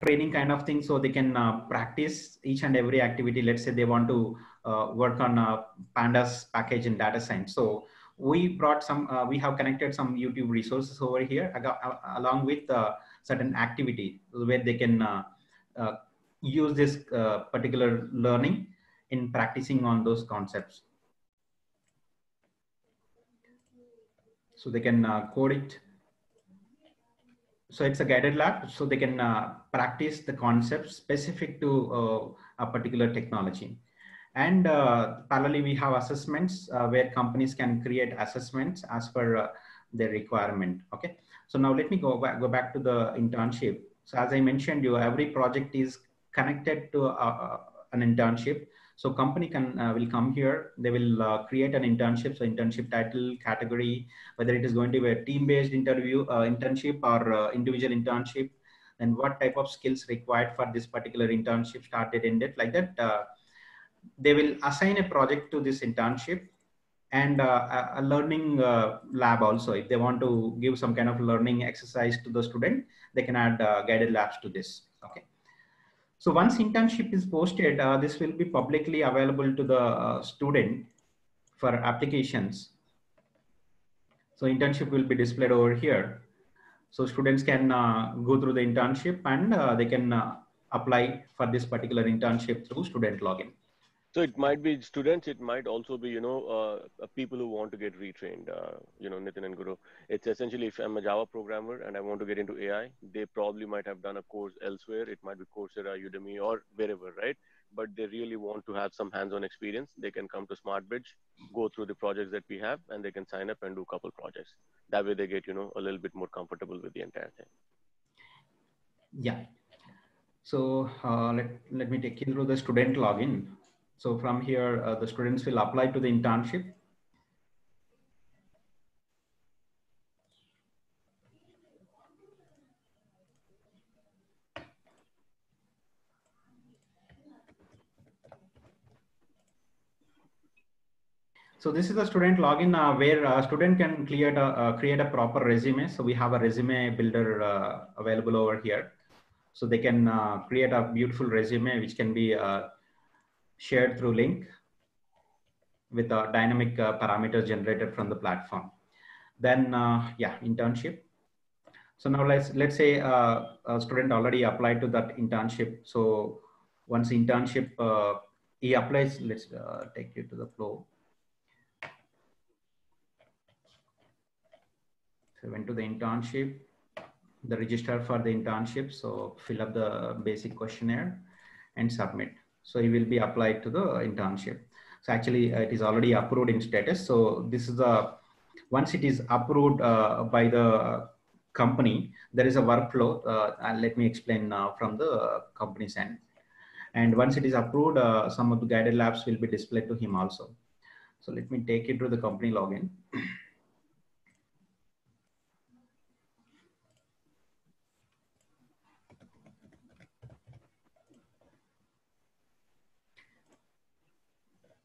training kind of thing, so they can practice each and every activity. Let's say they want to work on pandas package in data science. So we brought some, we have connected some YouTube resources over here along with certain activity where they can uh, use this particular learning in practicing on those concepts. So they can code it. So it's a guided lab, so they can practice the concepts specific to a particular technology. And parallelly, we have assessments where companies can create assessments as per their requirement. Okay. So now let me go back to the internship. So as I mentioned you, every project is connected to an internship. So company can will come here, they will create an internship. So internship title, category, whether it is going to be a team-based internship or individual internship, and what type of skills required for this particular internship, started, ended, like that. They will assign a project to this internship, and a learning lab also. If they want to give some kind of learning exercise to the student, they can add guided labs to this. Okay. So once internship is posted, this will be publicly available to the student for applications. So internship will be displayed over here. So students can go through the internship, and they can apply for this particular internship through student login. So it might be students, it might also be, people who want to get retrained, Nitin and Guru. It's essentially, if I'm a Java programmer and I want to get into AI, they probably might have done a course elsewhere. It might be Coursera, Udemy, or wherever, right? But they really want to have some hands-on experience. They can come to SmartBridge, go through the projects that we have, and they can sign up and do a couple projects. That way they get, a little bit more comfortable with the entire thing. Yeah. So let me take you through the student login. So from here, the students will apply to the internship. So this is the student login where a student can create a proper resume. So we have a resume builder available over here. So they can create a beautiful resume, which can be shared through link with a dynamic parameters generated from the platform. Then yeah, internship. So now let's say a student already applied to that internship. So once internship he applies, let's take you to the flow. So went to the internship, the register for the internship. So fill up the basic questionnaire and submit. So he will be applied to the internship. So actually it is already approved in status. So this is once it is approved by the company, there is a workflow. Let me explain from the company's end. And once it is approved, some of the guided labs will be displayed to him also. So let me take you to the company login.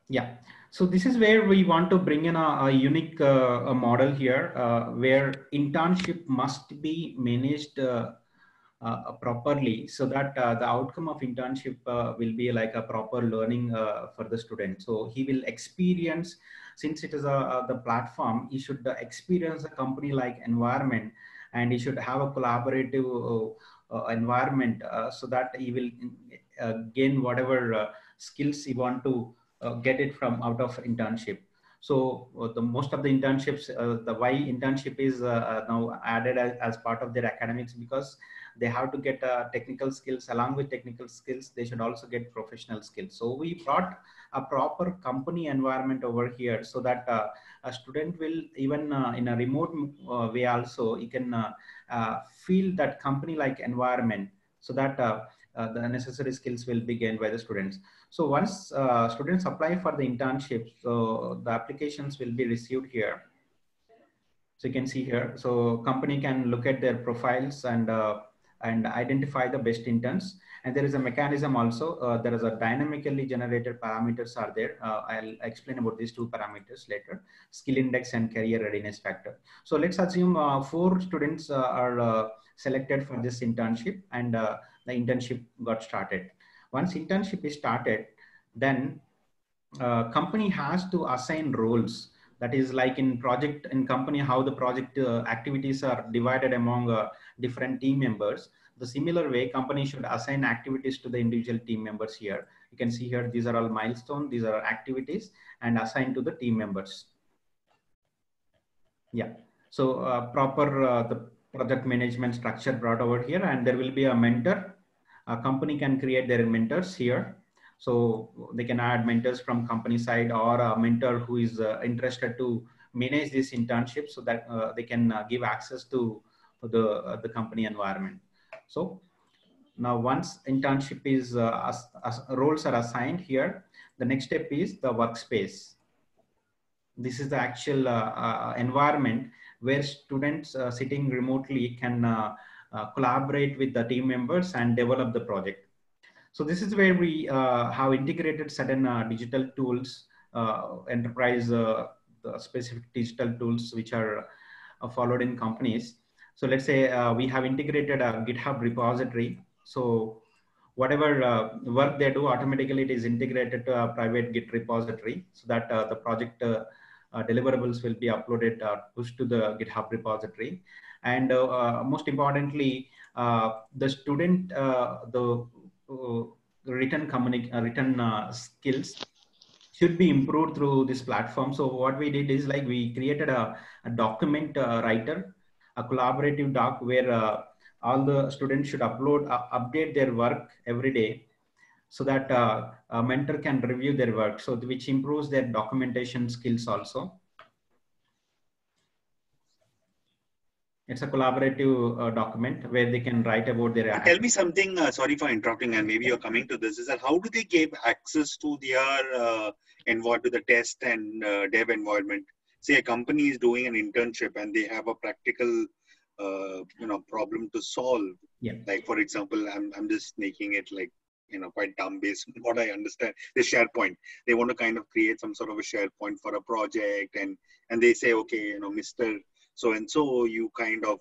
Yeah, so this is where we want to bring in a unique model here, where internship must be managed properly, so that the outcome of internship will be like a proper learning for the student. So he will experience, since it is the platform, he should experience a company like environment, and he should have a collaborative environment, so that he will gain whatever skills he want to get it from out of internship. So the most of the internships, the why internship is now added as part of their academics, because they have to get technical skills. Along with technical skills, they should also get professional skills. So we brought a proper company environment over here, so that a student will, even in a remote way also, he can feel that company like environment, so that the necessary skills will be gained by the students. So once students apply for the internship, so the applications will be received here. So you can see here, so company can look at their profiles and identify the best interns. And there is a mechanism also. There is a dynamically generated parameters are there. I'll explain about these two parameters later: skill index and career readiness factor. So let's assume 4 students are selected for this internship, and the internship got started. Once internship is started, then company has to assign roles. That is like in project in company, how the project activities are divided among different team members. The similar way, company should assign activities to the individual team members here. You can see here, these are all milestones, these are activities, and assigned to the team members. Yeah. So proper the project management structure brought over here, and there will be a mentor. A company can create their mentors here. So they can add mentors from company side, or a mentor who is interested to manage this internship, so that they can give access to the company environment. So now once internship is roles are assigned here, the next step is the workspace. This is the actual environment where students sitting remotely can collaborate with the team members and develop the project. So this is where we have integrated certain digital tools, enterprise specific digital tools which are followed in companies. So let's say we have integrated a GitHub repository. So whatever work they do, automatically it is integrated to a private Git repository, so that the project deliverables will be uploaded, pushed to the GitHub repository. And most importantly, the student, the written skills should be improved through this platform. So what we did is, like, we created a document writer, a collaborative doc where all the students should update their work every day, so that a mentor can review their work, so which improves their documentation skills also. It's a collaborative document where they can write about their. Tell me something, sorry for interrupting, and maybe you're coming to this, is that how do they give access to their to the test and dev environment? Say a company is doing an internship and they have a practical problem to solve. Yeah. Like, for example, I'm just making it like, quite dumb based on what I understand. The SharePoint. They want to kind of create some sort of a SharePoint for a project, and they say, okay, Mr. So and so, you kind of